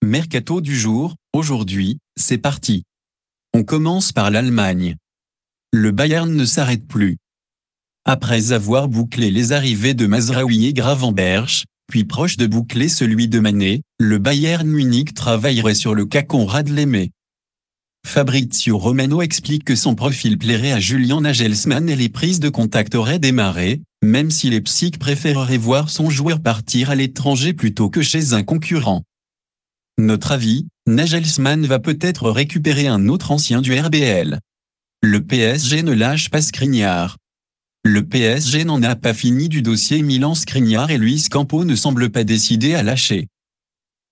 Mercato du jour, aujourd'hui, c'est parti. On commence par l'Allemagne. Le Bayern ne s'arrête plus. Après avoir bouclé les arrivées de Mazraoui et Gravenberch, puis proche de boucler celui de Mané, le Bayern Munich travaillerait sur le cas Konrad Laimet. Fabrizio Romano explique que son profil plairait à Julian Nagelsmann et les prises de contact auraient démarré, même si Leipzig préférerait voir son joueur partir à l'étranger plutôt que chez un concurrent. Notre avis, Nagelsmann va peut-être récupérer un autre ancien du RBL. Le PSG ne lâche pas Skriniar. Le PSG n'en a pas fini du dossier Milan Skriniar et Luis Campo ne semble pas décidé à lâcher.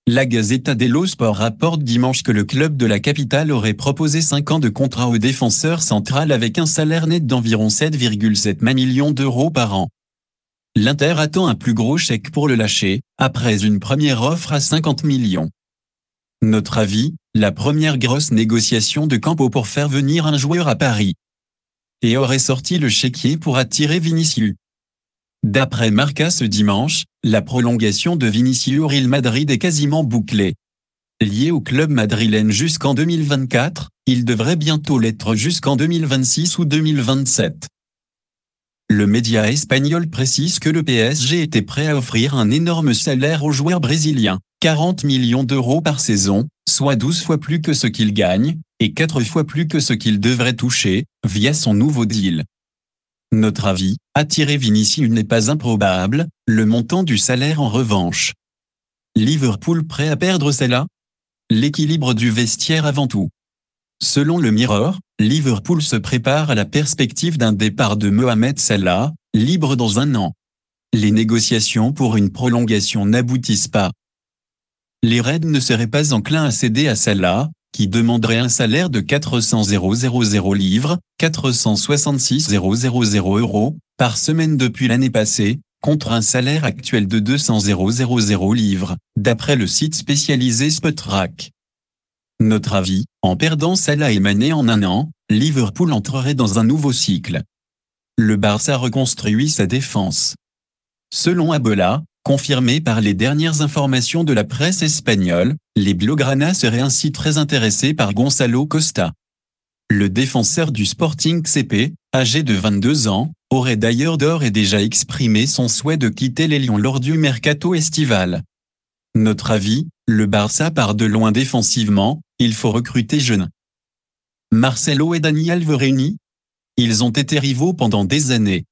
La Gazzetta dello Sport rapporte dimanche que le club de la capitale aurait proposé 5 ans de contrat au défenseur central avec un salaire net d'environ 7,7 millions d'euros par an. L'Inter attend un plus gros chèque pour le lâcher, après une première offre à 50 millions. Notre avis, la première grosse négociation de Campo pour faire venir un joueur à Paris. Et aurait sorti le chéquier pour attirer Vinicius. D'après Marca ce dimanche, la prolongation de Vinicius au Real Madrid est quasiment bouclée. Lié au club madrilène jusqu'en 2024, il devrait bientôt l'être jusqu'en 2026 ou 2027. Le média espagnol précise que le PSG était prêt à offrir un énorme salaire au joueur brésilien, 40 millions d'euros par saison, soit 12 fois plus que ce qu'il gagne, et 4 fois plus que ce qu'il devrait toucher, via son nouveau deal. Notre avis, attirer Vinicius n'est pas improbable, le montant du salaire en revanche. Liverpool prêt à perdre Salah ? L'équilibre du vestiaire avant tout. Selon le Mirror, Liverpool se prépare à la perspective d'un départ de Mohamed Salah, libre dans un an. Les négociations pour une prolongation n'aboutissent pas. Les Reds ne seraient pas enclins à céder à Salah, qui demanderait un salaire de 400 000 livres, 466 000 euros, par semaine depuis l'année passée, contre un salaire actuel de 200 000 livres, d'après le site spécialisé Spotrac. Notre avis, en perdant Salah et Mané en un an, Liverpool entrerait dans un nouveau cycle. Le Barça reconstruit sa défense. Selon Abola, confirmé par les dernières informations de la presse espagnole, les Blaugrana seraient ainsi très intéressés par Gonzalo Costa. Le défenseur du Sporting CP, âgé de 22 ans, aurait d'ailleurs d'ores et déjà exprimé son souhait de quitter les Lions lors du mercato estival. Notre avis, le Barça part de loin défensivement, il faut recruter jeune. Marcelo et Dani Alves, ils ont été rivaux pendant des années.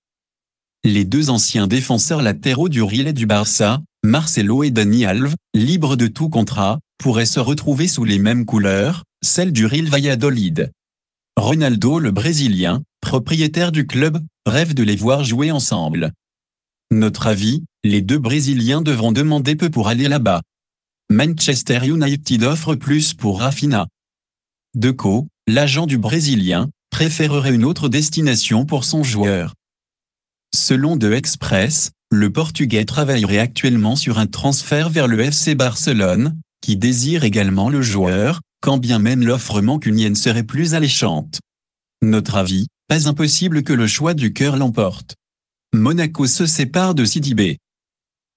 Les deux anciens défenseurs latéraux du Real et du Barça, Marcelo et Dani Alves, libres de tout contrat, pourraient se retrouver sous les mêmes couleurs, celles du Real Valladolid. Ronaldo le Brésilien, propriétaire du club, rêve de les voir jouer ensemble. Notre avis, les deux Brésiliens devront demander peu pour aller là-bas. Manchester United offre plus pour Rafinha. Deco, l'agent du Brésilien, préférerait une autre destination pour son joueur. Selon The Express, le Portugais travaillerait actuellement sur un transfert vers le FC Barcelone, qui désire également le joueur, quand bien même l'offre mancunienne serait plus alléchante. Notre avis, pas impossible que le choix du cœur l'emporte. Monaco se sépare de Sidibé.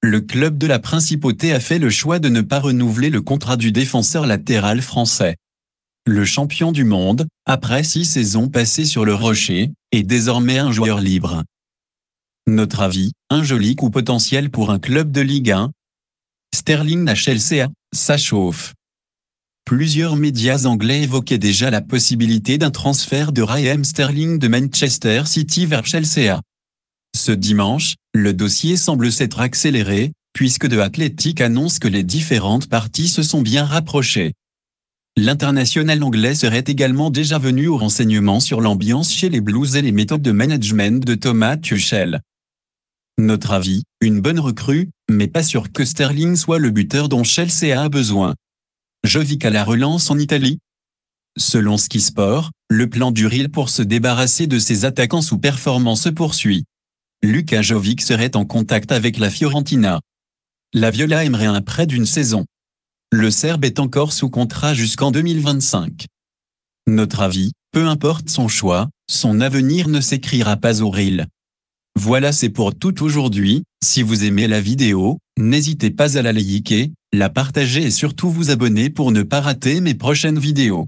Le club de la Principauté a fait le choix de ne pas renouveler le contrat du défenseur latéral français. Le champion du monde, après 6 saisons passées sur le rocher, est désormais un joueur libre. Notre avis, un joli coup potentiel pour un club de Ligue 1. Sterling à Chelsea, ça chauffe. Plusieurs médias anglais évoquaient déjà la possibilité d'un transfert de Raheem Sterling de Manchester City vers Chelsea. Ce dimanche, le dossier semble s'être accéléré, puisque The Athletic annonce que les différentes parties se sont bien rapprochées. L'international anglais serait également déjà venu au renseignement sur l'ambiance chez les Blues et les méthodes de management de Thomas Tuchel. Notre avis, une bonne recrue, mais pas sûr que Sterling soit le buteur dont Chelsea a besoin. Jovic à la relance en Italie. Selon Sky Sport, le plan du Real pour se débarrasser de ses attaquants sous performance se poursuit. Luka Jovic serait en contact avec la Fiorentina. La Viola aimerait un prêt d'une saison. Le Serbe est encore sous contrat jusqu'en 2025. Notre avis, peu importe son choix, son avenir ne s'écrira pas au Real. Voilà, c'est pour tout aujourd'hui. Si vous aimez la vidéo, n'hésitez pas à la liker, la partager et surtout vous abonner pour ne pas rater mes prochaines vidéos.